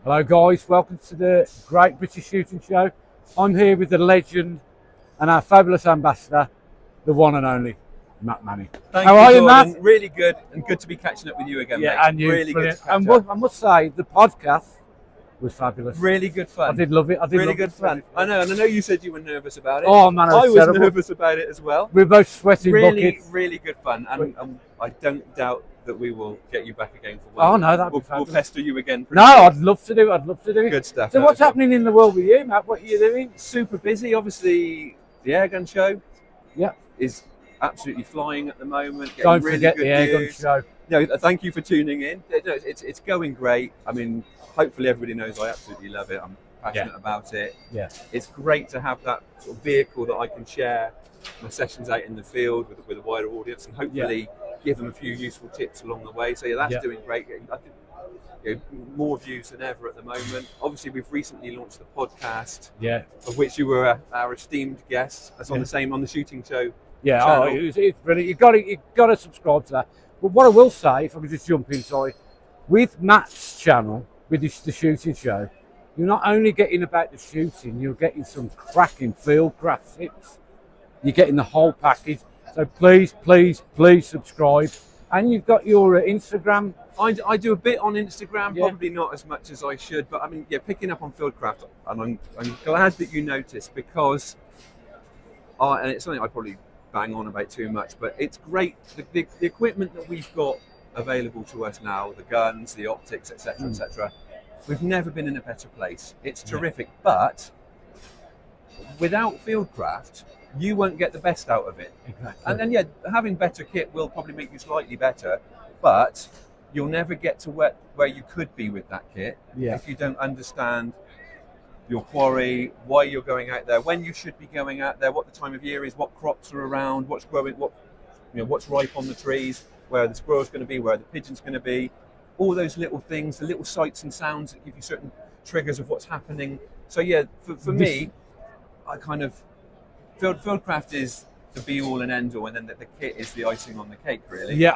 Hello guys, welcome to the Great British Shooting Show. I'm here with the legend and our fabulous ambassador, the one and only Matt Manning. How are you, Gordon? Matt? Really good, and good to be catching up with you again, Yeah, mate. and you, really brilliant. good to catch And up. I must say, the podcast was fabulous. Really good fun. I did love it. Really good fun. I know, and I know you said you were nervous about it. Oh man, I was terrible. nervous about it as well. We're both sweating Really, buckets. really good fun, and I don't doubt that we will get you back again for one. Oh no, that'd be We'll fabulous. pester you again. No, I'd love to do it. Good stuff. So what's happening in the world with you, Matt? What are you doing? Super busy. Obviously, the Airgun show Yeah. is absolutely flying at the moment. Getting Don't really forget good the Airgun news. show. No, thank you for tuning in. It's going great. I mean, hopefully everybody knows I absolutely love it. I'm passionate about it. Yeah. It's great to have that sort of vehicle that I can share my sessions out in the field with a wider audience, and hopefully give them a few useful tips along the way. So yeah, that's doing great. I think more views than ever at the moment. Obviously, we've recently launched the podcast, of which you were our esteemed guest. That's on the shooting show. Yeah, channel. It's brilliant. You got to subscribe to that. But what I will say, if I could just jump in, sorry, with Matt's channel, with the shooting show, you're not only getting about the shooting, you're getting some cracking fieldcraft tips. You're getting the whole package. So please subscribe. And you've got your Instagram. I do a bit on Instagram, probably not as much as I should, but I mean, picking up on fieldcraft, and I'm glad that you noticed, because and it's something I probably bang on about too much, but it's great. The equipment that we've got available to us now, the guns, the optics, etc., etc. We've never been in a better place. It's terrific, but without fieldcraft, you won't get the best out of it. Exactly. And then having better kit will probably make you slightly better, but you'll never get to where you could be with that kit if you don't understand your quarry, why you're going out there, when you should be going out there, what the time of year is, what crops are around, what's growing, what's ripe on the trees, where the squirrel's going to be, where the pigeon's going to be, all those little things, the little sights and sounds that give you certain triggers of what's happening. So for me, I kind of fieldcraft is the be all and end all, and then the kit is the icing on the cake, really. Yeah,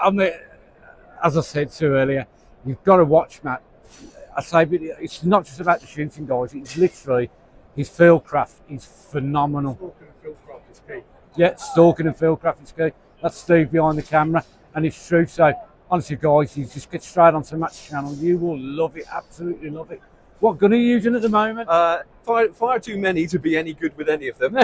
as I said to earlier, you've got to watch Matt. I say, but it's not just about the shooting, guys. It's literally his fieldcraft is phenomenal. Stalking and fieldcraft is key. Yeah, stalking and fieldcraft is key. That's Steve behind the camera, and it's true. So honestly, guys, you just get straight onto Matt's channel. You will love it, absolutely love it. What gun are you using at the moment? Far too many to be any good with any of them.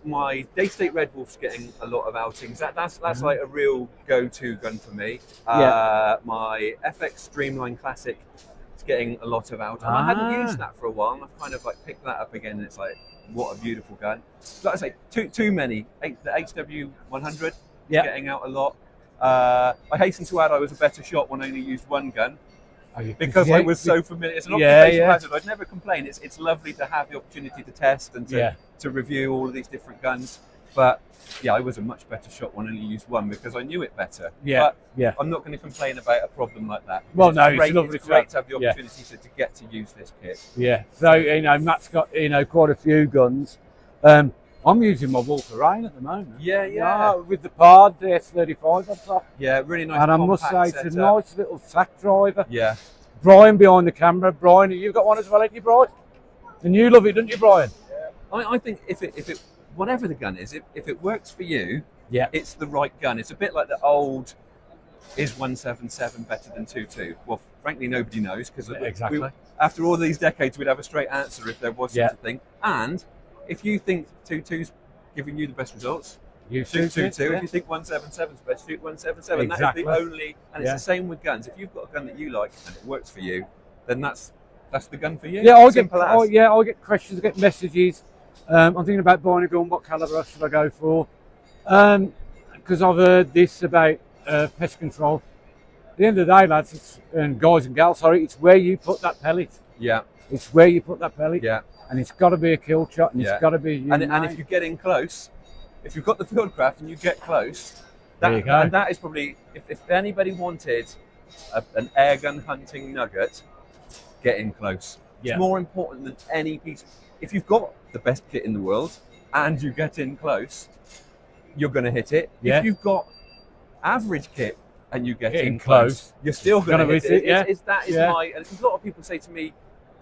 My Day-State Red Wolf's getting a lot of outings. That's like a real go-to gun for me. My FX Streamline Classic is getting a lot of outings. I hadn't used that for a while, and I've kind of like picked that up again, and it's like, what a beautiful gun. Like I say, too many. The HW100 is getting out a lot. I hasten to add I was a better shot when I only used one gun, because I was so familiar. It's an occupational hazard. I'd never complain. It's lovely to have the opportunity to test and to review all of these different guns. But I was a much better shot when I only used one, because I knew it better. But I'm not going to complain about a problem like that. Well, no, it's lovely. It's great to have the opportunity to get to use this kit. Yeah. So Matt's got quite a few guns. I'm using my Wolf of Rain at the moment. With the Pard, the S35 on top. Yeah, really nice. And I must say, it's a nice little sack driver. Yeah. Brian behind the camera. Brian, you've got one as well, haven't you, Brian? And you love it, don't you, Brian? Yeah. I think if it whatever the gun is, if it works for you, it's the right gun. It's a bit like the old, is 177 better than 22? Well, frankly, nobody knows, because after all these decades, we'd have a straight answer if there was such a thing. And if you think 22's giving you the best results, you shoot 22. If you think 177's best, shoot 177. That is the only, and it's the same with guns. If you've got a gun that you like and it works for you, then that's the gun for you. Yeah, I get questions, I get messages. I'm thinking about buying a gun. What caliber should I go for? Because I've heard this about pest control. At the end of the day, lads, and guys and gals, it's where you put that pellet. Yeah. It's where you put that pellet. Yeah. And it's got to be a kill shot, and it's got to be. And if you get in close, if you've got the fieldcraft and you get close, there you go. And that is probably, if anybody wanted an airgun hunting nugget, get in close. It's more important than any piece. If you've got the best kit in the world and you get in close, you're going to hit it. If you've got average kit and you get Getting in close, close, you're still going to gonna hit miss it. it, yeah. That is Yeah. my, and a lot of people say to me,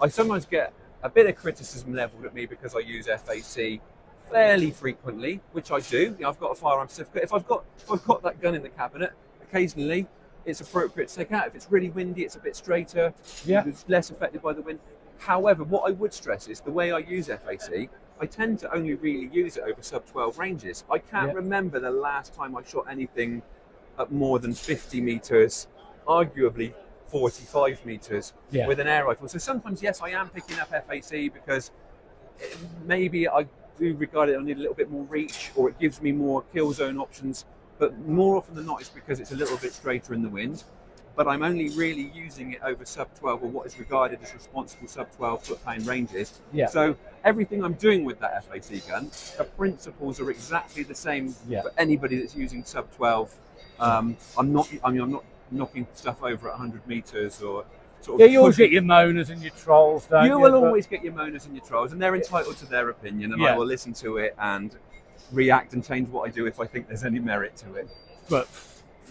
I sometimes get a bit of criticism leveled at me because I use FAC fairly frequently, which I do. You know, I've got a firearm certificate. If I've got that gun in the cabinet, occasionally it's appropriate to take out. If it's really windy, it's a bit straighter. Yeah. It's less affected by the wind. However, what I would stress is the way I use FAC, I tend to only really use it over sub 12 ranges. I can't Yeah. remember the last time I shot anything at more than 50 meters, arguably 45 meters Yeah. with an air rifle. So sometimes, yes, I am picking up FAC because maybe I do regard it I need a little bit more reach, or it gives me more kill zone options. But more often than not, it's because it's a little bit straighter in the wind. But I'm only really using it over sub 12, or what is regarded as responsible sub 12 foot-pound ranges. Yeah. So everything I'm doing with that FAC gun, the principles are exactly the same Yeah. for anybody that's using sub 12. I'm not knocking stuff over at 100 meters or sort of. Yeah, you always pushing. get your moaners and your trolls, don't you? You will But- always get your moaners and your trolls, and they're entitled to their opinion, and Yeah. I will listen to it and react and change what I do if I think there's any merit to it. But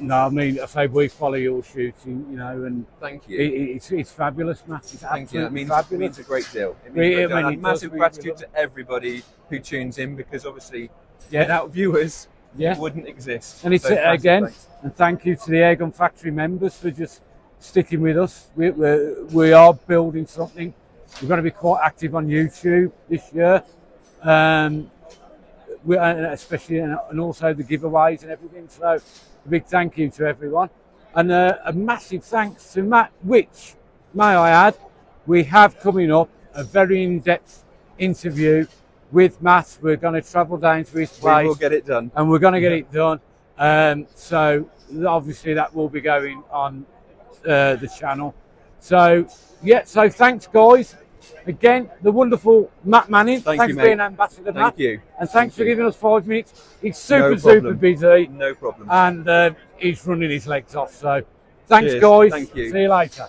no, I mean, I say we follow your shooting, you know, and Thank you. it's fabulous, Matt. It's Thank you. That absolutely means, fabulous. means a great deal. It means Really, a great deal. I mean, And it massive does really, gratitude really. to everybody who tunes in, because obviously Yeah. without viewers, Yeah. it wouldn't exist. And it's So massive again, thanks. and thank you to the Airgun Factory members for just sticking with us. We are building something. We're going to be quite active on YouTube this year, and especially and also the giveaways and everything. So a big thank you to everyone, and a massive thanks to Matt. Which, may I add, we have coming up a very in-depth interview with Matt. We're going to travel down to his place. We will get it done. And we're going to get it done. So obviously that will be going on the channel. So yeah, so thanks guys. Again, the wonderful Matt Manning. Thank thanks you, for being mate. ambassador, Matt. Thank you. And thanks for Thank you. giving us 5 minutes. It's No super problem. busy, No problem. and he's running his legs off. So thanks Cheers. guys. Thank you. See you later.